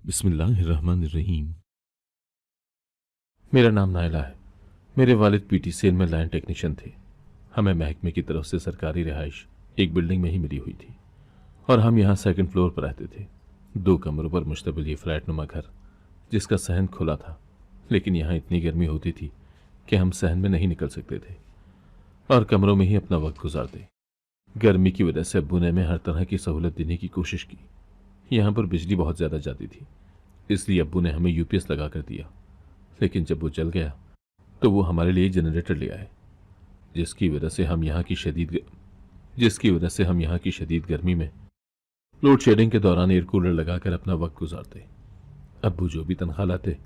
बिस्मिल्लाहिर्रहमानिर्रहीम। मेरा नाम नायला है। मेरे वालिद पीटीसीएल में लैंड टेक्नीशियन थे। हमें महकमे की तरफ से सरकारी रिहाइश एक बिल्डिंग में ही मिली हुई थी और हम यहाँ सेकंड फ्लोर पर रहते थे। 2 कमरों पर मुश्तमिल ये फ्लैट नुमा घर, जिसका सहन खुला था, लेकिन यहाँ इतनी गर्मी होती थी कि हम सहन में नहीं निकल सकते थे और कमरों में ही अपना वक्त गुजारते। गर्मी की वजह से अब्बू ने हमें हर तरह की सहूलत देने की कोशिश की। यहाँ पर बिजली बहुत ज़्यादा जाती थी, इसलिए अब्बू ने हमें यूपीएस लगा कर दिया, लेकिन जब वो जल गया तो वो हमारे लिए जनरेटर ले आए, जिसकी वजह से हम यहाँ की शदीद गर्मी में लोड शेडिंग के दौरान एयर कूलर लगाकर अपना वक्त गुजारते। अब्बू जो भी तनख्वाह लाते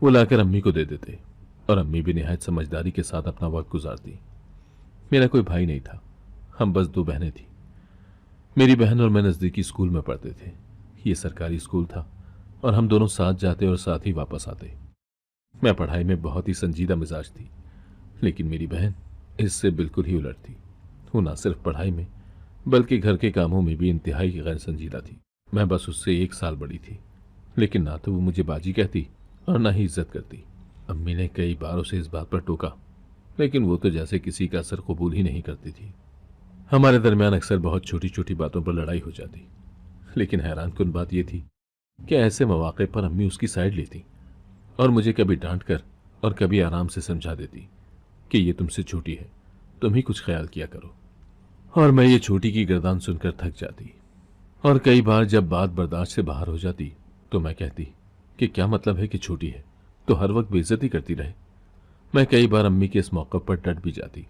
वो लाकर अम्मी को दे देते और अम्मी भी निहायत समझदारी के साथ अपना वक्त गुजारती। मेरा कोई भाई नहीं था, हम बस 2 बहनें थी। मेरी बहन और मैं नज़दीकी स्कूल में पढ़ते थे। ये सरकारी स्कूल था और हम दोनों साथ जाते और साथ ही वापस आते। मैं पढ़ाई में बहुत ही संजीदा मिजाज थी, लेकिन मेरी बहन इससे बिल्कुल ही उलट थी। वो ना सिर्फ पढ़ाई में बल्कि घर के कामों में भी इंतहाई गैर संजीदा थी। मैं बस उससे 1 साल बड़ी थी, लेकिन ना तो वो मुझे बाजी कहती और ना ही इज्जत करती। अम्मी ने कई बार उसे इस बात पर टोका, लेकिन वो तो जैसे किसी का असर कबूल ही नहीं करती थी। हमारे दरमियान अक्सर बहुत छोटी छोटी बातों पर लड़ाई हो जाती, लेकिन हैरानकुन बात यह थी कि ऐसे मौके पर अम्मी उसकी साइड लेती और मुझे कभी डांट कर और कभी आराम से समझा देती कि ये तुमसे छोटी है, तुम ही कुछ ख्याल किया करो। और मैं ये छोटी की गर्दान सुनकर थक जाती और कई बार जब बात बर्दाश्त से बाहर हो जाती तो मैं कहती कि क्या मतलब है कि छोटी है तो हर वक्त बेइज्जती करती रहे। मैं कई बार अम्मी के इस मौके पर डट भी जाती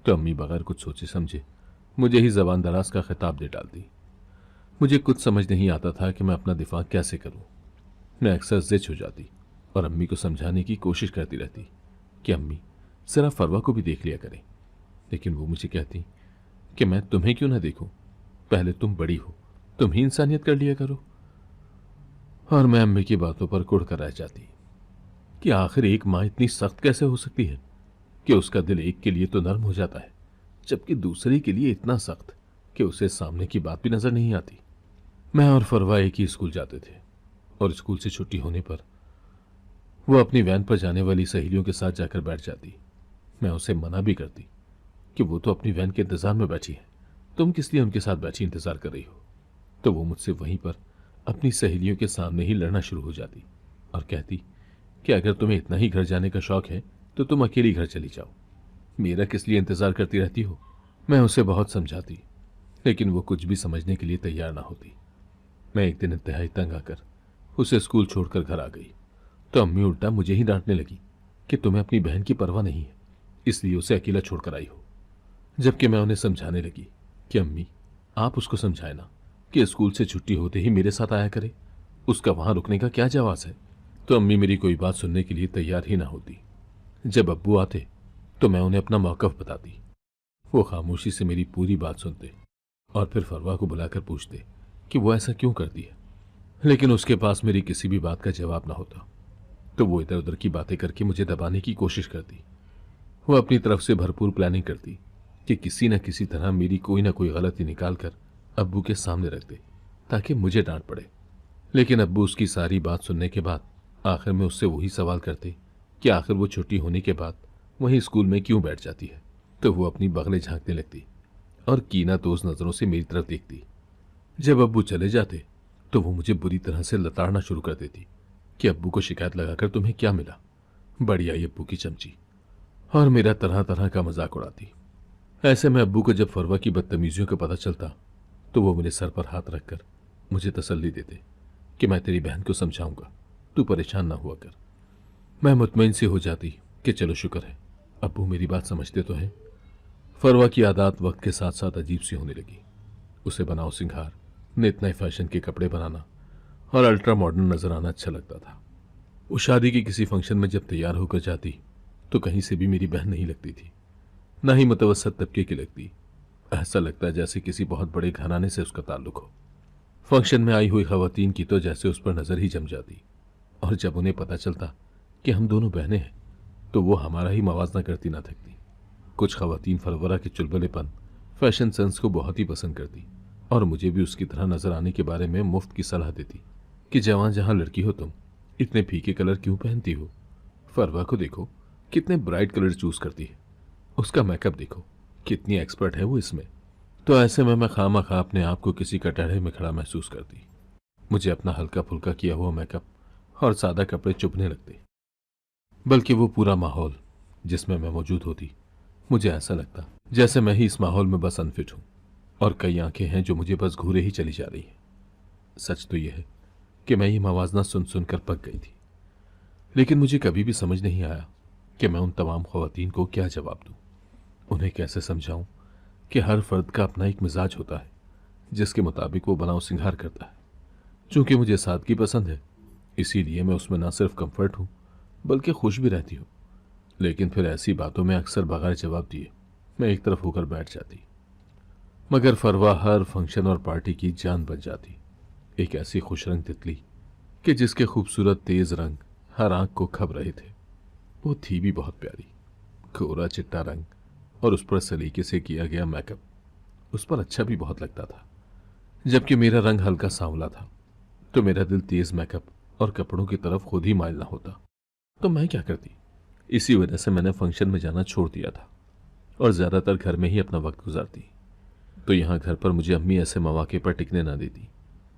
तो अम्मी बगैर कुछ सोचे समझे मुझे ही जबान दराज का खिताब दे डालती। मुझे कुछ समझ नहीं आता था कि मैं अपना दिफा कैसे करूं। मैं अक्सर जिद हो जाती और अम्मी को समझाने की कोशिश करती रहती कि अम्मी जरा फरवा को भी देख लिया करें, लेकिन वो मुझे कहती कि मैं तुम्हें क्यों ना देखूं, पहले तुम बड़ी हो, तुम ही इंसानियत कर लिया करो। और मैं अम्मी की बातों पर कुढ़ कर रह जाती कि आखिर एक माँ इतनी सख्त कैसे हो सकती है कि उसका दिल एक के लिए तो नर्म हो जाता है, जबकि दूसरे के लिए इतना सख्त कि उसे सामने की बात भी नजर नहीं आती। मैं और फरवा एक ही स्कूल जाते थे और स्कूल से छुट्टी होने पर वो अपनी वैन पर जाने वाली सहेलियों के साथ जाकर बैठ जाती। मैं उसे मना भी करती कि वो तो अपनी वैन के इंतजार में बैठी है, तुम किस लिए उनके साथ बैठी इंतजार कर रही हो। तो वो मुझसे वहीं पर अपनी सहेलियों के सामने ही लड़ना शुरू हो जाती और कहती कि अगर तुम्हें इतना ही घर जाने का शौक है तो तुम अकेली घर चली जाओ, मेरा किस लिए इंतजार करती रहती हो। मैं उसे बहुत समझाती, लेकिन वो कुछ भी समझने के लिए तैयार ना होती। मैं एक दिन इंतहाई तंग आकर उसे स्कूल छोड़कर घर आ गई तो अम्मी उल्टा मुझे ही डांटने लगी कि तुम्हें अपनी बहन की परवाह नहीं है, इसलिए उसे अकेला छोड़कर आई हो। जबकि मैं उन्हें समझाने लगी कि अम्मी आप उसको समझाए ना कि स्कूल से छुट्टी होते ही मेरे साथ आया करे, उसका वहां रुकने का क्या जवाब है। तो अम्मी मेरी कोई बात सुनने के लिए तैयार ही ना होती। जब अब्बू आते तो मैं उन्हें अपना मौकफ बताती। वो खामोशी से मेरी पूरी बात सुनते और फिर फरवा को बुलाकर पूछते कि वो ऐसा क्यों करती है, लेकिन उसके पास मेरी किसी भी बात का जवाब ना होता। तो वो इधर उधर की बातें करके मुझे दबाने की कोशिश करती। वो अपनी तरफ से भरपूर प्लानिंग करती कि किसी न किसी तरह मेरी कोई ना कोई गलती निकाल कर अब्बू के सामने रख दे ताकि मुझे डांट पड़े। लेकिन अब्बू उसकी सारी बात सुनने के बाद आखिर में उससे वही सवाल करते कि आखिर वो छुट्टी होने के बाद वहीं स्कूल में क्यों बैठ जाती है। तो वो अपनी बगलें झांकने लगती और कीना दोस्त नजरों से मेरी तरफ देखती। जब अब्बू चले जाते तो वो मुझे बुरी तरह से लताड़ना शुरू कर देती कि अब्बू को शिकायत लगाकर तुम्हें क्या मिला, बड़ी आई अब्बू की चमची, और मेरा तरह तरह का मजाक उड़ाती। ऐसे में अब्बू को जब फरवा की बदतमीजियों का पता चलता तो वो मेरे सर पर हाथ रखकर मुझे तसल्ली देते कि मैं तेरी बहन को समझाऊंगा, तू परेशान ना हुआ कर। मैं मुतमईन सी हो जाती कि चलो शुक्र है अब्बू मेरी बात समझते तो हैं। फरवा की आदत वक्त के साथ साथ अजीब सी होने लगी। उसे बनाओ सिंगार, नित नए फैशन के कपड़े बनाना और अल्ट्रा मॉडर्न नजर आना अच्छा लगता था। वो शादी के किसी फंक्शन में जब तैयार होकर जाती तो कहीं से भी मेरी बहन नहीं लगती थी, ना ही मुतवसत तबके की लगती। ऐसा लगता है जैसे किसी बहुत बड़े घराने से उसका ताल्लुक हो। फंक्शन में आई हुई खवातीन की तो जैसे उस पर नजर ही जम जाती, और जब उन्हें पता चलता कि हम दोनों बहनें हैं तो वो हमारा ही मवाजना करती ना थकती। कुछ खवातीन फरवरा के चुलबुलेपन, फैशन सेंस को बहुत ही पसंद करती और मुझे भी उसकी तरह नजर आने के बारे में मुफ्त की सलाह देती कि जवां जहां लड़की हो तुम इतने फीके कलर क्यों पहनती हो। फरवा को देखो, कितने ब्राइट कलर चूज करती है। उसका मेकअप देखो, कितनी एक्सपर्ट है वो इसमें। तो ऐसे में मैं खामखा अपने आप को किसी कटहरे में खड़ा महसूस करती। मुझे अपना हल्का फुल्का किया हुआ मेकअप और सादा कपड़े चुभने लगते, बल्कि वो पूरा माहौल जिसमें मैं मौजूद होती, मुझे ऐसा लगता जैसे मैं ही इस माहौल में बस अनफिट हूं और कई आंखें हैं जो मुझे बस घूरे ही चली जा रही हैं। सच तो यह है कि मैं ये मवाजना सुन सुनकर पक गई थी, लेकिन मुझे कभी भी समझ नहीं आया कि मैं उन तमाम ख्वातीन को क्या जवाब दूं। उन्हें कैसे समझाऊं कि हर फर्द का अपना एक मिजाज होता है जिसके मुताबिक वो बनाव सिंगार करता है। चूंकि मुझे सादगी पसंद है, इसीलिए मैं उसमें ना सिर्फ कंफर्ट हूं बल्कि खुश भी रहती हूं। लेकिन फिर ऐसी बातों में अक्सर बगैर जवाब दिए मैं एक तरफ होकर बैठ जाती। मगर फरवा हर फंक्शन और पार्टी की जान बन जाती, एक ऐसी खुश रंग तितली कि जिसके खूबसूरत तेज रंग हर आंख को खब रहे थे। वो थी भी बहुत प्यारी, गोरा चिट्टा रंग और उस पर सलीके से किया गया मेकअप उस पर अच्छा भी बहुत लगता था। जबकि मेरा रंग हल्का सांवला था, तो मेरा दिल तेज मेकअप और कपड़ों की तरफ खुद ही माइल ना होता। तो मैं क्या करती? इसी वजह से मैंने फंक्शन में जाना छोड़ दिया था और ज्यादातर घर में ही अपना वक्त गुजारती। तो यहाँ घर पर मुझे अम्मी ऐसे मौके पर टिकने ना देती।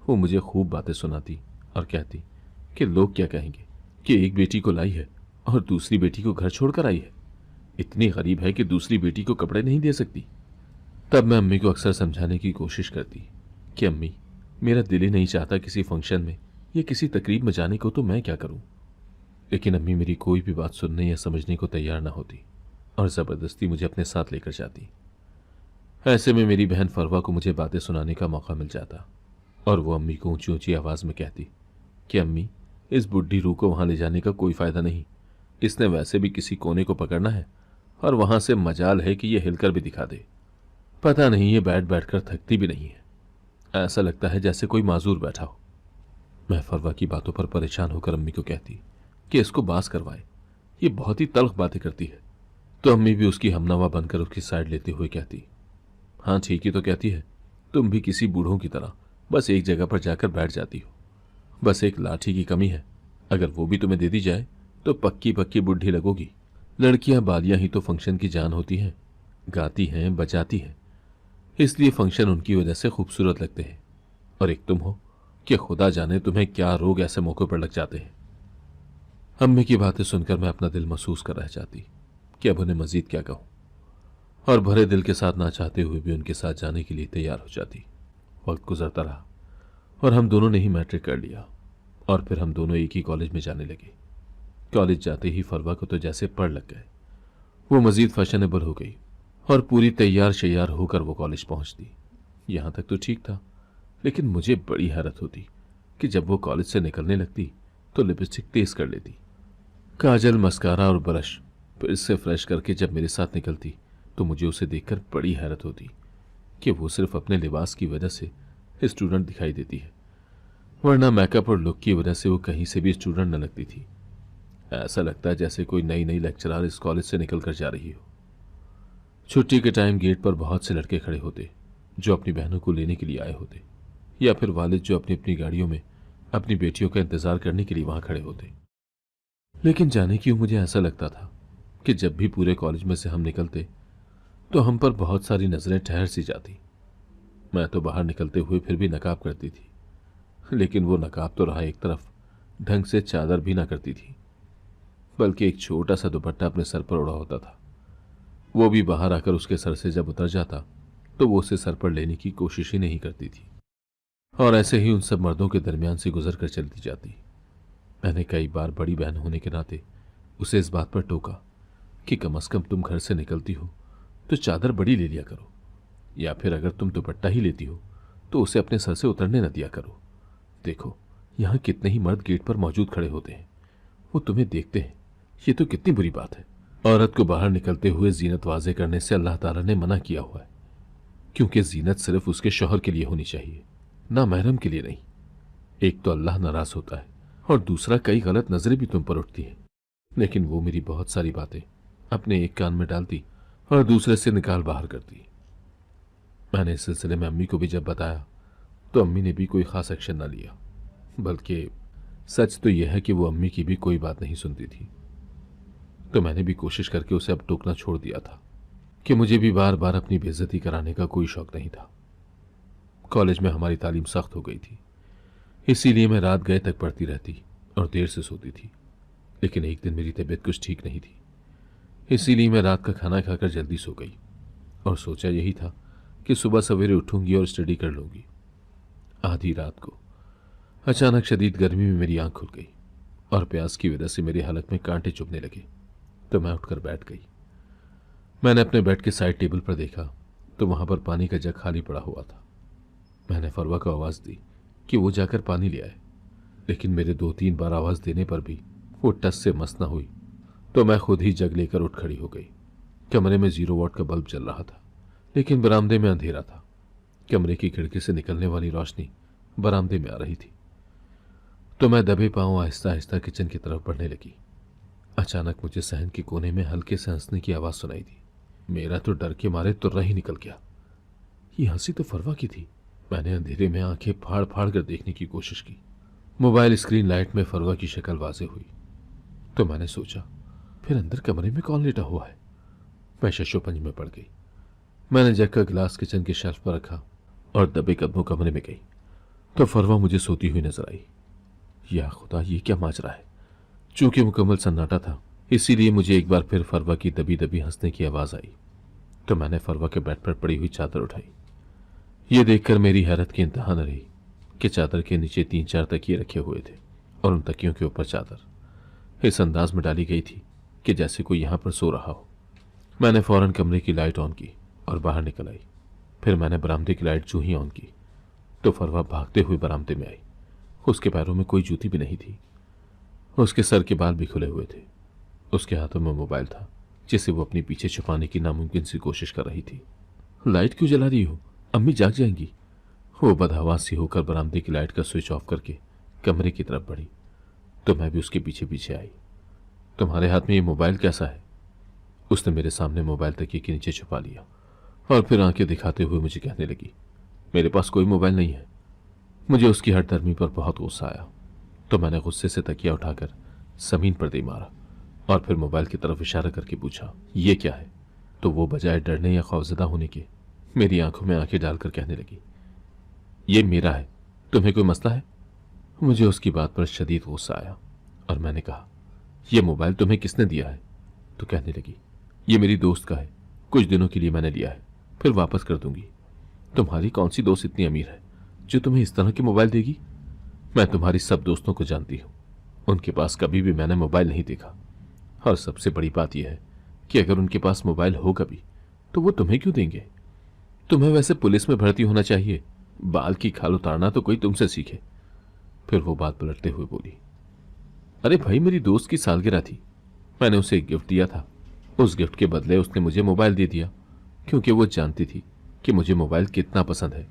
वो मुझे खूब बातें सुनाती और कहती कि लोग क्या कहेंगे कि एक बेटी को लाई है और दूसरी बेटी को घर छोड़कर आई है, इतनी गरीब है कि दूसरी बेटी को कपड़े नहीं दे सकती। तब मैं अम्मी को अक्सर समझाने की कोशिश करती कि अम्मी, मेरा दिल ही नहीं चाहता किसी फंक्शन में या किसी तकरीब में जाने को, तो मैं क्या करूं। लेकिन अम्मी मेरी कोई भी बात सुनने या समझने को तैयार ना होती और ज़बरदस्ती मुझे अपने साथ लेकर जाती। ऐसे में मेरी बहन फरवा को मुझे बातें सुनाने का मौका मिल जाता और वो अम्मी को ऊंची ऊंची आवाज़ में कहती कि अम्मी, इस बुढ़ी रूह को वहां ले जाने का कोई फ़ायदा नहीं। इसने वैसे भी किसी कोने को पकड़ना है और वहां से मजाल है कि ये हिलकर भी दिखा दे। पता नहीं ये बैठ बैठ कर थकती भी नहीं है, ऐसा लगता है जैसे कोई माजूर बैठा हो। मैं फरवा की बातों पर परेशान होकर अम्मी को कहती कि इसको बास करवाए, ये बहुत ही तल्ख बातें करती है। तो अम्मी भी उसकी हमनवा बनकर उसकी साइड लेते हुए कहती, हाँ ठीक ही तो कहती है, तुम भी किसी बूढ़ों की तरह बस एक जगह पर जाकर बैठ जाती हो। बस एक लाठी की कमी है, अगर वो भी तुम्हें दे दी जाए तो पक्की पक्की बुढ़ी लगोगी। लड़कियां बालियां ही तो फंक्शन की जान होती हैं, गाती हैं, बजाती हैं, इसलिए फंक्शन उनकी वजह से खूबसूरत लगते हैं। और एक तुम हो कि खुदा जाने तुम्हें क्या रोग ऐसे मौके पर लग जाते हैं। अम्मी की बातें सुनकर मैं अपना दिल महसूस कर रह जाती कि अब उन्हें मजीद क्या कहूं, और भरे दिल के साथ ना चाहते हुए भी उनके साथ जाने के लिए तैयार हो जाती। वक्त गुजरता रहा और हम दोनों ने ही मैट्रिक कर लिया और फिर हम दोनों एक ही कॉलेज में जाने लगे। कॉलेज जाते ही फरवा को तो जैसे पढ़ लग गए, वो मजीद फैशनेबल हो गई और पूरी तैयार शैयार होकर वो कॉलेज पहुंचती। यहां तक तो ठीक था, लेकिन मुझे बड़ी हैरत होती कि जब वो कॉलेज से निकलने लगती तो लिपस्टिक तेज कर लेती, काजल, मस्कारा और ब्रश फिर से फ्रेश करके जब मेरे साथ निकलती तो मुझे उसे देखकर बड़ी हैरत होती कि वो सिर्फ अपने लिबास की वजह से स्टूडेंट दिखाई देती है, वरना मेकअप और लुक की वजह से वो कहीं से भी स्टूडेंट न लगती थी। ऐसा लगता है जैसे कोई नई नई लेक्चरर इस कॉलेज से निकल कर जा रही हो। छुट्टी के टाइम गेट पर बहुत से लड़के खड़े होते जो अपनी बहनों को लेने के लिए आए होते, या फिर वालिद जो अपनी अपनी गाड़ियों में अपनी बेटियों का इंतजार करने के लिए वहां खड़े होते। लेकिन जाने क्यों मुझे ऐसा लगता था कि जब भी पूरे कॉलेज में से हम निकलते तो हम पर बहुत सारी नजरें ठहर सी जाती। मैं तो बाहर निकलते हुए फिर भी नकाब करती थी, लेकिन वो नकाब तो रहा एक तरफ, ढंग से चादर भी ना करती थी, बल्कि एक छोटा सा दुपट्टा अपने सर पर ओढ़ा होता था। वो भी बाहर आकर उसके सर से जब उतर जाता तो वो उसे सर पर लेने की कोशिश ही नहीं करती थी और ऐसे ही उन सब मर्दों के दरमियान से गुजर कर चलती जाती। मैंने कई बार बड़ी बहन होने के नाते उसे इस बात पर टोका कि कम से कम तुम घर से निकलती हो तो चादर बड़ी ले लिया करो, या फिर अगर तुम दुपट्टा ही लेती हो तो उसे अपने सर से उतरने न दिया करो। देखो, यहाँ कितने ही मर्द गेट पर मौजूद खड़े होते हैं, वो तुम्हें देखते हैं, ये तो कितनी बुरी बात है। औरत को बाहर निकलते हुए जीनत वाजे करने से अल्लाह ताला ने मना किया हुआ है, क्योंकि जीनत सिर्फ उसके शौहर के लिए होनी चाहिए, ना महरम के लिए नहीं। एक तो अल्लाह नाराज होता है और दूसरा कई गलत नजरें भी तुम पर उठती हैं। लेकिन वो मेरी बहुत सारी बातें अपने एक कान में डालती और दूसरे से निकाल बाहर करती। मैंने इस सिलसिले में अम्मी को भी जब बताया तो अम्मी ने भी कोई खास एक्शन ना लिया, बल्कि सच तो यह है कि वो अम्मी की भी कोई बात नहीं सुनती थी। तो मैंने भी कोशिश करके उसे अब टोकना छोड़ दिया था कि मुझे भी बार बार अपनी बेइज्जती कराने का कोई शौक नहीं था। कॉलेज में हमारी तालीम सख्त हो गई थी, इसीलिए मैं रात गए तक पढ़ती रहती और देर से सोती थी। लेकिन एक दिन मेरी तबीयत कुछ ठीक नहीं थी, इसीलिए मैं रात का खाना खाकर जल्दी सो गई और सोचा यही था कि सुबह सवेरे उठूंगी और स्टडी कर लूंगी। आधी रात को अचानक शदीद गर्मी में मेरी आंख खुल गई और प्यास की वजह से मेरे हलक में कांटे चुभने लगे। तो मैं उठकर बैठ गई। मैंने अपने बेड के साइड टेबल पर देखा तो वहां पर पानी का जग खाली पड़ा हुआ था। मैंने फरवा को आवाज दी कि वो जाकर पानी ले आए, लेकिन मेरे 2-3 बार आवाज देने पर भी वो टस से मस न हुई। तो मैं खुद ही जग लेकर उठ खड़ी हो गई। कमरे में 0 वॉट का बल्ब जल रहा था, लेकिन बरामदे में अंधेरा था। कमरे की खिड़की से निकलने वाली रोशनी बरामदे में आ रही थी। तो मैं दबे पांव आहिस्ता आहिस्ता किचन की तरफ बढ़ने लगी। अचानक मुझे सहन के कोने में हल्के से हंसने की आवाज सुनाई दी। मेरा तो डर के मारे तुर्रा ही निकल गया। ये हंसी तो फरवा की थी। मैंने अंधेरे में आंखें फाड़ फाड़ कर देखने की कोशिश की। मोबाइल स्क्रीन लाइट में फरवा की शक्ल वाज़ेह हुई। तो मैंने सोचा, फिर अंदर कमरे में कौन लेटा हुआ है। मैं शशोपंज में पड़ गई। मैंने जग का गिलास किचन के शेल्फ पर रखा और दबे कदमों कमरे में गई तो फरवा मुझे सोती हुई नजर आई। या खुदा, ये क्या माजरा है। चूंकि मुकम्मल सन्नाटा था, इसीलिए मुझे एक बार फिर फरवा की दबी दबी हंसने की आवाज आई। तो मैंने फरवा के बेड पर पड़ी हुई चादर उठाई। ये देखकर मेरी हैरत की इंतहा न रही कि चादर के नीचे 3-4 तकिए रखे हुए थे और उन तकियों के ऊपर चादर इस अंदाज में डाली गई थी कि जैसे कोई यहां पर सो रहा हो। मैंने फौरन कमरे की लाइट ऑन की और बाहर निकल आई। फिर मैंने बरामदे की लाइट जूं ही ऑन की तो फरवा भागते हुए बरामदे में आई। उसके पैरों में कोई जूती भी नहीं थी। उसके सर के बाल भी खुले हुए थे। उसके हाथों में मोबाइल था जिसे वो अपने पीछे छुपाने की नामुमकिन सी कोशिश कर रही थी। लाइट क्यों जला रही हो, अम्मी जाग जाएंगी। वो बदहवास सी होकर बरामदे की लाइट का स्विच ऑफ करके कमरे की तरफ बढ़ी तो मैं भी उसके पीछे पीछे आई। तुम्हारे हाथ में ये मोबाइल कैसा है। उसने मेरे सामने मोबाइल तकिए के नीचे छुपा लिया और फिर आंखें दिखाते हुए मुझे कहने लगी, मेरे पास कोई मोबाइल नहीं है। मुझे उसकी हठधर्मी पर बहुत गुस्सा आया तो मैंने गुस्से से तकिया उठाकर जमीन पर दे मारा और फिर मोबाइल की तरफ इशारा करके पूछा, ये क्या है। तो वो बजाय डरने या खौफजदा होने के मेरी आंखों में आंखें डालकर कहने लगी, ये मेरा है, तुम्हें कोई मसला है। मुझे उसकी बात पर शदीद गुस्सा आया और मैंने कहा, यह मोबाइल तुम्हें किसने दिया है। तो कहने लगी, ये मेरी दोस्त का है, कुछ दिनों के लिए मैंने लिया है, फिर वापस कर दूंगी। तुम्हारी कौन सी दोस्त इतनी अमीर है जो तुम्हें इस तरह के मोबाइल देगी। मैं तुम्हारी सब दोस्तों को जानती हूं, उनके पास कभी भी मैंने मोबाइल नहीं देखा। और सबसे बड़ी बात यह है कि अगर उनके पास मोबाइल होगा भी तो वो तुम्हें क्यों देंगे। तुम्हें वैसे पुलिस में भर्ती होना चाहिए, बाल की खाल उतारना तो कोई तुमसे सीखे। फिर वो बात पलटते हुए बोली, अरे भाई, मेरी दोस्त की सालगिरह थी, मैंने उसे एक गिफ्ट दिया था। उस गिफ्ट के बदले उसने मुझे मोबाइल दे दिया क्योंकि वो जानती थी कि मुझे मोबाइल कितना पसंद है।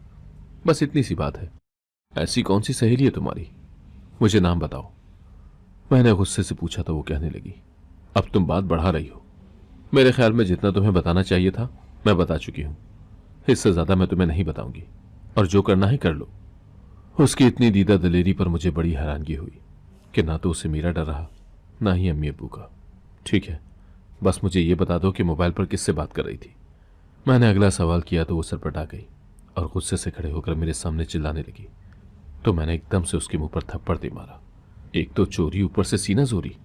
बस इतनी सी बात है। ऐसी कौन सी सहेली है तुम्हारी, मुझे नाम बताओ। मैंने गुस्से से पूछा तो वो कहने लगी, अब तुम बात बढ़ा रही हो। मेरे ख्याल में जितना तुम्हें बताना चाहिए था मैं बता चुकी हूं, इससे ज्यादा मैं तुम्हें नहीं बताऊंगी और जो करना है कर लो। उसकी इतनी दीदा दलेरी पर मुझे बड़ी हैरानगी हुई कि ना तो उसे मेरा डर रहा ना ही अम्मी अब्बू का। ठीक है, बस मुझे ये बता दो कि मोबाइल पर किससे बात कर रही थी। मैंने अगला सवाल किया तो वो सरपटा गई और गुस्से से खड़े होकर मेरे सामने चिल्लाने लगी। तो मैंने एकदम से उसके मुंह पर थप्पड़ दे मारा। एक तो चोरी, ऊपर से सीना जोरी।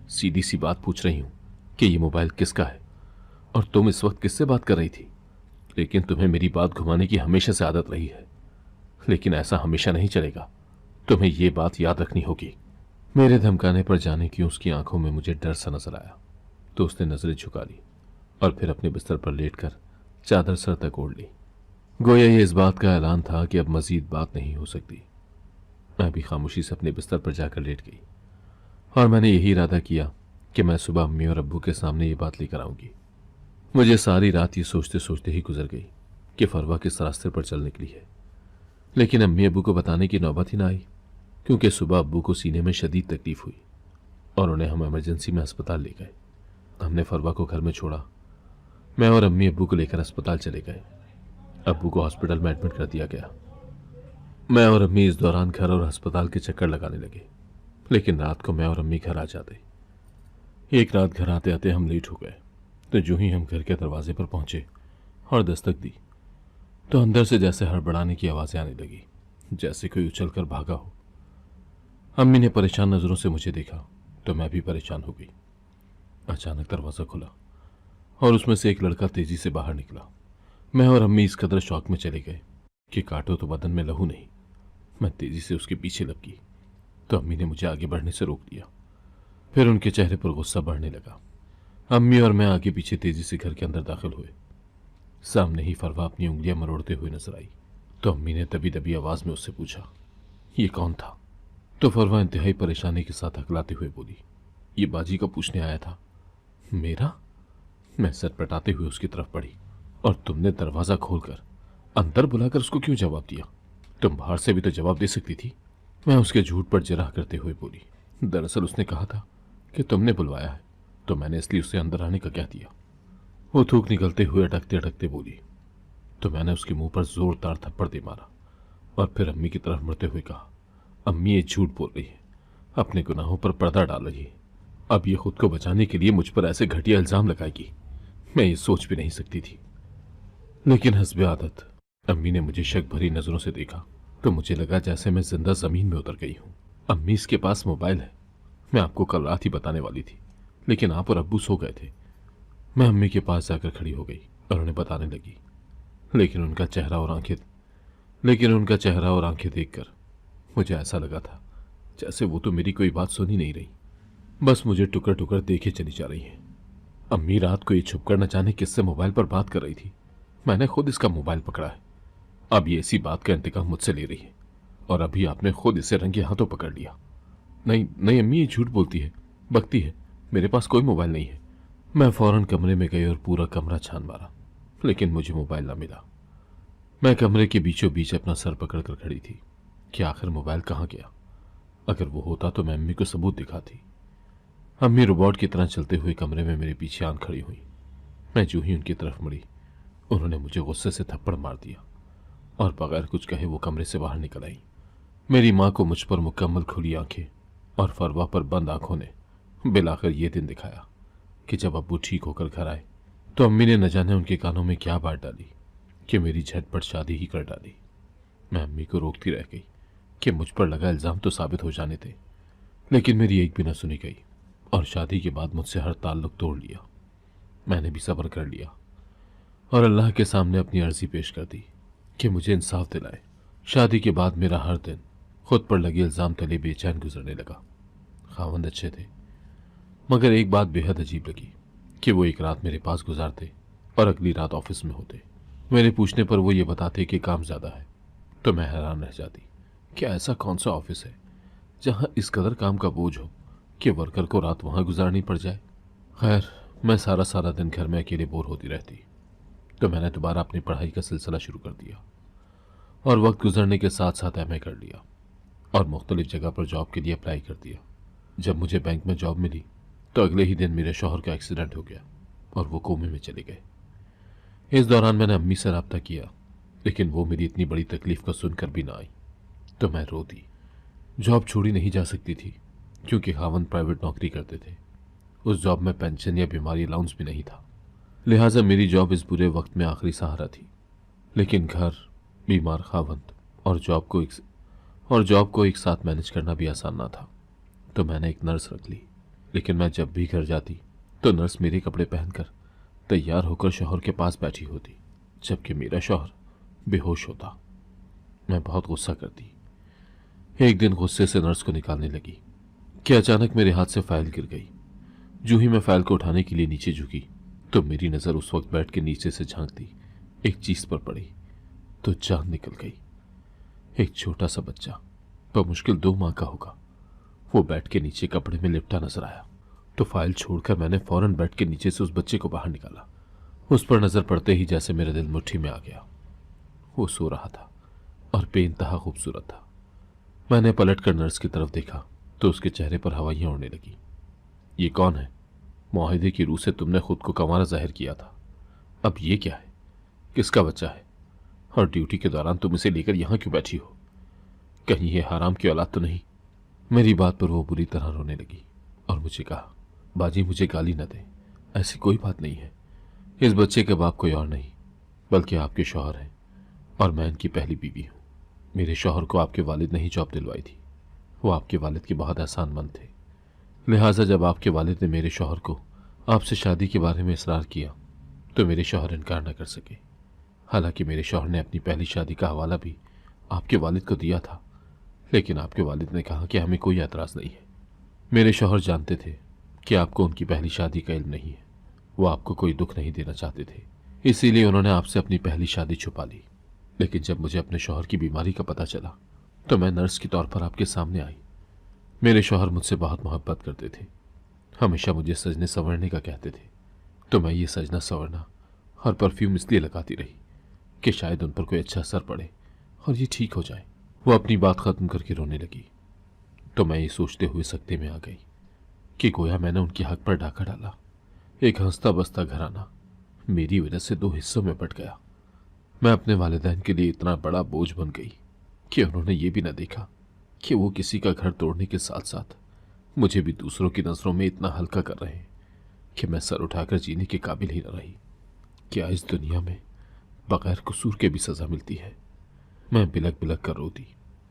सीधी सी बात पूछ रही हूं कि ये मोबाइल किसका है और तुम इस वक्त किससे बात कर रही थी। लेकिन तुम्हें मेरी बात घुमाने की हमेशा से आदत रही है, लेकिन ऐसा हमेशा नहीं चलेगा। तुम्हें यह बात याद रखनी होगी। मेरे धमकाने पर जाने की उसकी आंखों में मुझे डर सा नजर आया तो उसने नजरें झुका ली और फिर अपने बिस्तर पर लेटकर चादर सर तक ओढ़ ली। गोया ये इस बात का ऐलान था कि अब मजीद बात नहीं हो सकती। मैं भी खामोशी से अपने बिस्तर पर जाकर लेट गई और मैंने यही इरादा किया कि मैं सुबह अम्मी और अब्बू के सामने ये बात लेकर आऊंगी। मुझे सारी रात ये सोचते सोचते ही गुजर गई कि फरवा किस रास्ते पर चल निकली है। लेकिन अम्मी अब्बू को बताने की नौबत ही ना आई क्योंकि सुबह अब्बू को सीने में शदीद तकलीफ हुई और उन्हें हम इमरजेंसी में अस्पताल ले गए। हमने फरवा को घर में छोड़ा। मैं और अम्मी अब्बू को लेकर अस्पताल चले गए। अब्बू को हॉस्पिटल में एडमिट कर दिया गया। मैं और अम्मी इस दौरान घर और अस्पताल के चक्कर लगाने लगे, लेकिन रात को मैं और अम्मी घर आ जाते। एक रात घर आते आते हम लेट हो गए, तो जो ही हम घर के दरवाजे पर पहुंचे और दस्तक दी, तो अंदर से जैसे हड़बड़ाने की आवाज़ें आने लगी, जैसे कोई उछलकर भागा हो। अम्मी ने परेशान नज़रों से मुझे देखा तो मैं भी परेशान हो गई। अचानक दरवाज़ा खुला और उसमें से एक लड़का तेजी से बाहर निकला। मैं और अम्मी इस कदर शौक में चले गए कि काटो तो बदन में लहू नहीं। मैं तेजी से उसके पीछे लपकी तो अम्मी ने मुझे आगे बढ़ने से रोक दिया। फिर उनके चेहरे पर गुस्सा बढ़ने लगा। अम्मी और मैं आगे पीछे तेजी से घर के अंदर दाखिल हुए। सामने ही फरवा अपनी उंगलियां मरोड़ते हुए नजर आई, तो अम्मी ने दबी दबी आवाज में उससे पूछा, ये कौन था? तो फरवा इंतहाई परेशानी के साथ हकलाते हुए बोली, ये बाजी का पूछने आया था। मेरा? मैं सर पटाते हुए उसकी तरफ बढ़ी, और तुमने दरवाजा खोलकर अंदर बुलाकर उसको क्यों जवाब दिया? तुम बाहर से भी तो जवाब दे सकती थी। मैं उसके झूठ पर जिराह करते हुए बोली, दरअसल उसने कहा था कि तुमने बुलवाया है, तो मैंने इसलिए उसे अंदर आने का कह दिया। वो थूक निकलते हुए अटकते अटकते बोली। तो मैंने उसके मुंह पर जोरदार थप्पड़ दे मारा और फिर अम्मी की तरफ मुड़ते हुए कहा, अम्मी ये झूठ बोल रही है, अपने गुनाहों पर पर्दा डाल रही है। अब ये खुद को बचाने के लिए मुझ पर ऐसे घटिया इल्जाम लगाएगी, मैं ये सोच भी नहीं सकती थी। लेकिन हस्बे आदत अम्मी ने मुझे शक भरी नजरों से देखा तो मुझे लगा जैसे मैं जिंदा जमीन में उतर गई हूं। अम्मी इसके पास मोबाइल है, मैं आपको कल रात ही बताने वाली थी, लेकिन आप और अब्बू सो गए थे। मैं अम्मी के पास जाकर खड़ी हो गई और उन्हें बताने लगी, लेकिन उनका चेहरा और आंखें देखकर मुझे ऐसा लगा था जैसे वो तो मेरी कोई बात सुन ही नहीं रही, बस मुझे टुकर टुकर देखे चली जा रही है। अम्मी रात को ये छुपकर न जाने किससे मोबाइल पर बात कर रही थी। मैंने खुद इसका मोबाइल पकड़ा है। अब ये इसी बात का इंतकाम मुझसे ले रही है, और अभी आपने खुद इसे रंगे हाथों पकड़ लिया। नहीं नहीं अम्मी, ये झूठ बोलती है, बकती है, मेरे पास कोई मोबाइल नहीं है। मैं फौरन कमरे में गई और पूरा कमरा छान मारा, लेकिन मुझे मोबाइल ना मिला। मैं कमरे के बीचों बीच अपना सर पकड़कर खड़ी थी कि आखिर मोबाइल कहाँ गया। अगर वो होता तो मैं अम्मी को सबूत दिखाती। अम्मी रोबोट की तरह चलते हुए कमरे में मेरे पीछे आन खड़ी हुई। मैं जो ही उनकी तरफ मुड़ी, उन्होंने मुझे गुस्से से थप्पड़ मार दिया और बगैर कुछ कहे वो कमरे से बाहर निकल आई। मेरी माँ को मुझ पर मुकम्मल खुली आंखें और फरवा पर बंद आंखों ने बिलाकर ये दिन दिखाया कि जब अब्बू ठीक होकर घर आए तो अम्मी ने न जाने उनके कानों में क्या बात डाली कि मेरी झटपट शादी ही कर डाली। मैं अम्मी को रोकती रह गई कि मुझ पर लगा इल्ज़ाम तो साबित हो जाने थे, लेकिन मेरी एक भी न सुनी गई और शादी के बाद मुझसे हर ताल्लुक तोड़ लिया। मैंने भी सब्र कर लिया और अल्लाह के सामने अपनी अर्जी पेश कर दी कि मुझे इंसाफ दिलाए। शादी के बाद मेरा हर दिन खुद पर लगे इल्ज़ाम तले बेचैन गुजरने लगा। खावंद अच्छे थे, मगर एक बात बेहद अजीब लगी कि वो एक रात मेरे पास गुजारते और अगली रात ऑफिस में होते। मेरे पूछने पर वो ये बताते कि काम ज़्यादा है, तो मैं हैरान रह जाती कि ऐसा कौन सा ऑफिस है जहाँ इस कदर काम का बोझ हो कि वर्कर को रात वहाँ गुजारनी पड़ जाए। खैर, मैं सारा सारा दिन घर में अकेले बोर होती रहती, तो मैंने दोबारा अपनी पढ़ाई का सिलसिला शुरू कर दिया और वक्त गुजरने के साथ साथ एमए कर लिया और मुख्तलिफ जगह पर जॉब के लिए अप्लाई कर दिया। जब मुझे बैंक में जॉब मिली तो अगले ही दिन मेरे शौहर का एक्सीडेंट हो गया और वो कोमे में चले गए। इस दौरान मैंने अम्मी से रब्ता किया, लेकिन वो मेरी इतनी बड़ी तकलीफ को सुनकर भी ना आई, तो मैं रो दी। जॉब छोड़ी नहीं जा सकती थी क्योंकि खावंद प्राइवेट नौकरी करते थे। उस जॉब में पेंशन या बीमारी अलाउंस भी नहीं था, लिहाजा मेरी जॉब इस बुरे वक्त में आखिरी सहारा थी। लेकिन घर, बीमार खावंद और जॉब को एक साथ मैनेज करना भी आसान ना था, तो मैंने एक नर्स रख ली। लेकिन मैं जब भी घर जाती तो नर्स मेरे कपड़े पहनकर तैयार होकर शौहर के पास बैठी होती, जबकि मेरा शौहर बेहोश होता। मैं बहुत गुस्सा करती। एक दिन गुस्से से नर्स को निकालने लगी कि अचानक मेरे हाथ से फाइल गिर गई। जो ही मैं फाइल को उठाने के लिए नीचे झुकी तो मेरी नज़र उस वक्त बेड के नीचे से झांकती एक चीज पर पड़ी तो जान निकल गई। एक छोटा सा बच्चा, बमुश्किल 2 माह का होगा, वो बेड के नीचे कपड़े में लिपटा नजर आया। तो फाइल छोड़कर मैंने फौरन बेड के नीचे से उस बच्चे को बाहर निकाला। उस पर नजर पड़ते ही जैसे मेरा दिल मुट्ठी में आ गया। वो सो रहा था और बेइंतहा खूबसूरत था। मैंने पलटकर नर्स की तरफ देखा तो उसके चेहरे पर हवाइयां उड़ने लगी। ये कौन है? मुआहिदे की रूह से तुमने खुद को कंवारा जाहिर किया था, अब ये क्या है? किसका बच्चा है? और ड्यूटी के दौरान तुम इसे लेकर यहां क्यों बैठी हो? कहीं ये हराम की औलाद तो नहीं। मेरी बात पर वो बुरी तरह रोने लगी और मुझे कहा, बाजी मुझे गाली न दे, ऐसी कोई बात नहीं है। इस बच्चे के बाप कोई और नहीं बल्कि आपके शौहर हैं और मैं इनकी पहली बीवी हूँ। मेरे शौहर को आपके वालिद ने ही जॉब दिलवाई थी। वो आपके वालिद के बहुत एहसानमंद थे। लिहाजा जब आपके वालिद ने मेरे शौहर को आपसे शादी के बारे में इसरार किया तो मेरे शौहर इनकार न कर सके। हालांकि मेरे शौहर ने अपनी पहली शादी का हवाला भी आपके वालिद को दिया था, लेकिन आपके वालिद ने कहा कि हमें कोई एतराज़ नहीं है। मेरे शौहर जानते थे कि आपको उनकी पहली शादी का इल्म नहीं है। वो आपको कोई दुख नहीं देना चाहते थे, इसीलिए उन्होंने आपसे अपनी पहली शादी छुपा ली। लेकिन जब मुझे अपने शौहर की बीमारी का पता चला तो मैं नर्स के तौर पर आपके सामने आई। मेरे शौहर मुझसे बहुत मोहब्बत करते थे, हमेशा मुझे सजने संवरने का कहते थे, तो मैं ये सजना संवरना और परफ्यूम इसलिए लगाती रही कि शायद उन पर कोई अच्छा असर पड़े और ये ठीक हो जाए। वो अपनी बात ख़त्म करके रोने लगी तो मैं ये सोचते हुए सकते में आ गई कि गोया मैंने उनके हक पर डाका डाला। एक हंसता बसता घराना मेरी वजह से दो हिस्सों में बंट गया। मैं अपने वालिदैन के लिए इतना बड़ा बोझ बन गई कि उन्होंने ये भी न देखा कि वो किसी का घर तोड़ने के साथ साथ मुझे भी दूसरों की नज़रों में इतना हल्का कर रहे हैं कि मैं सर उठाकर जीने के काबिल ही न रही। क्या इस दुनिया में बगैर कसूर के भी सज़ा मिलती है? मैं बिलक बिलक कर रोती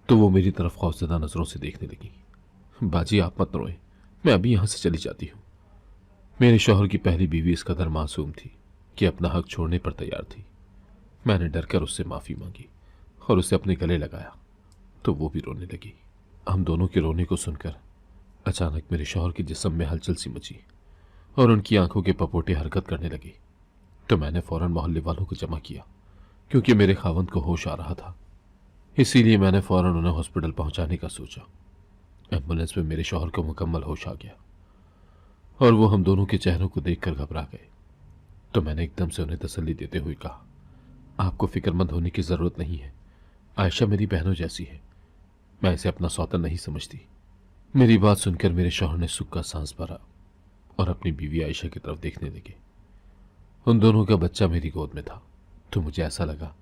तो वो मेरी तरफ खौफजदा नज़रों से देखने लगी। बाजी आप मत रोए, मैं अभी यहाँ से चली जाती हूँ। मेरे शौहर की पहली बीवी इस कदर मासूम थी कि अपना हक छोड़ने पर तैयार थी। मैंने डरकर उससे माफ़ी मांगी और उसे अपने गले लगाया तो वो भी रोने लगी। हम दोनों के रोने को सुनकर अचानक मेरे शौहर के जिस्म में हलचल सी मची और उनकी आंखों के पपोटे हरकत करने लगे। तो मैंने फौरन मोहल्ले वालों को जमा किया क्योंकि मेरे खावंद को होश आ रहा था। इसीलिए मैंने फौरन उन्हें हॉस्पिटल पहुंचाने का सोचा। एम्बुलेंस में मेरे शौहर को मुकम्मल होश आ गया और वो हम दोनों के चेहरों को देखकर घबरा गए। तो मैंने एकदम से उन्हें तसल्ली देते हुए कहा, आपको फिक्रमंद होने की ज़रूरत नहीं है। आयशा मेरी बहनों जैसी है, मैं इसे अपना सौतन नहीं समझती। मेरी बात सुनकर मेरे शौहर ने सुख का सांस भरा और अपनी बीवी आयशा की तरफ देखने लगे। उन दोनों का बच्चा मेरी गोद में था तो मुझे ऐसा लगा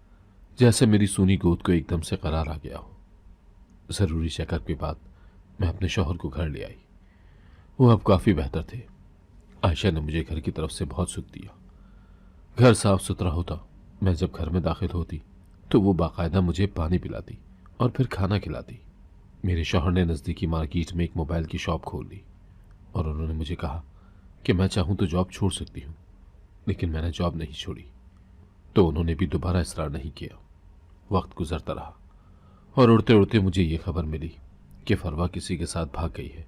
जैसे मेरी सूनी गोद को एकदम से करार आ गया हो। ज़रूरी चेकअप के बाद मैं अपने शौहर को घर ले आई। वो अब काफ़ी बेहतर थे। आयशा ने मुझे घर की तरफ से बहुत सुख दिया। घर साफ सुथरा होता। मैं जब घर में दाखिल होती तो वो बाकायदा मुझे पानी पिलाती और फिर खाना खिलाती। मेरे शौहर ने नज़दीकी मार्केट में एक मोबाइल की शॉप खोल ली और उन्होंने मुझे कहा कि मैं चाहूँ तो जॉब छोड़ सकती हूँ, लेकिन मैंने जॉब नहीं छोड़ी। तो उन्होंने भी दोबारा इसरार नहीं किया। वक्त गुजरता रहा और उड़ते उड़ते मुझे ये खबर मिली कि फरवा किसी के साथ भाग गई है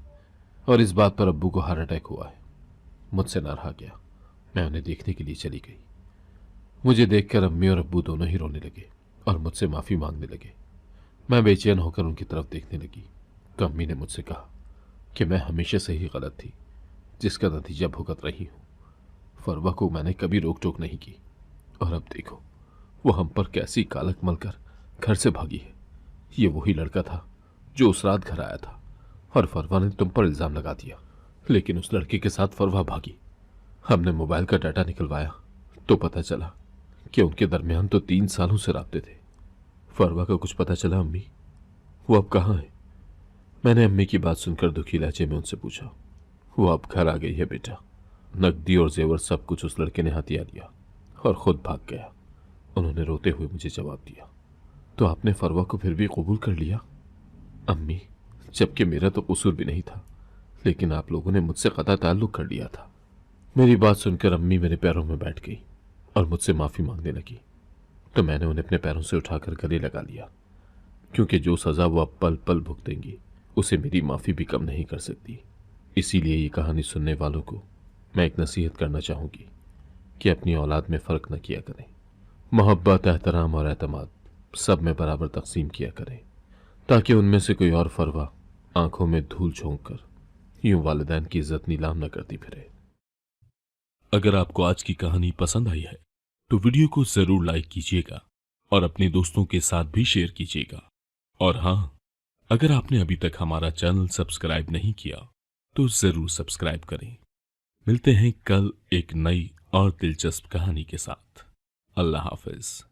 और इस बात पर अब्बू को हार्ट अटैक हुआ है। मुझसे न रहा गया, मैं उन्हें देखने के लिए चली गई। मुझे देखकर अम्मी और अब्बू दोनों ही रोने लगे और मुझसे माफ़ी मांगने लगे। मैं बेचैन होकर उनकी तरफ देखने लगी तो अम्मी ने मुझसे कहा कि मैं हमेशा से ही गलत थी, जिसका नतीजा भुगत रही हूँ। फरवा को मैंने कभी रोक टोक नहीं की और अब देखो वो हम पर कैसी कालक मलकर घर से भागी है। ये वही लड़का था जो उस रात घर आया था और फरवा ने तुम पर इल्ज़ाम लगा दिया, लेकिन उस लड़के के साथ फरवा भागी। हमने मोबाइल का डाटा निकलवाया तो पता चला कि उनके दरमियान तो 3 सालों से राब्ते थे। फरवा का कुछ पता चला अम्मी? वो अब कहाँ है? मैंने अम्मी की बात सुनकर दुखी लहजे में उनसे पूछा। वो अब घर आ गई है बेटा। नकदी और जेवर सब कुछ उस लड़के ने हथिया लिया और खुद भाग गया, उन्होंने रोते हुए मुझे जवाब दिया। तो आपने फरवा को फिर भी कबूल कर लिया? अम्मी, जबकि मेरा तो कसूर भी नहीं था, लेकिन आप लोगों ने मुझसे कता ताल्लुक कर लिया था। मेरी बात सुनकर अम्मी मेरे पैरों में बैठ गई और मुझसे माफ़ी मांगने लगी। तो मैंने उन्हें अपने पैरों से उठाकर गले लगा लिया, क्योंकि जो सज़ा वो अब पल पल भुगतेंगी उसे मेरी माफ़ी भी कम नहीं कर सकती। इसीलिए ये कहानी सुनने वालों को मैं एक नसीहत करना चाहूँगी कि अपनी औलाद में फ़र्क न किया करें। मोहब्बत, एहतराम और एतमाद सब में बराबर तकसीम किया करें, ताकि उनमें से कोई और फरवा आंखों में धूल झोंक कर यूं वालिदैन की इज्जत नीलाम न करती फिरे। अगर आपको आज की कहानी पसंद आई है तो वीडियो को जरूर लाइक कीजिएगा और अपने दोस्तों के साथ भी शेयर कीजिएगा। और हाँ, अगर आपने अभी तक हमारा चैनल सब्सक्राइब नहीं किया तो जरूर सब्सक्राइब करें। मिलते हैं कल एक नई और दिलचस्प कहानी के साथ। अल्लाह हाफिज।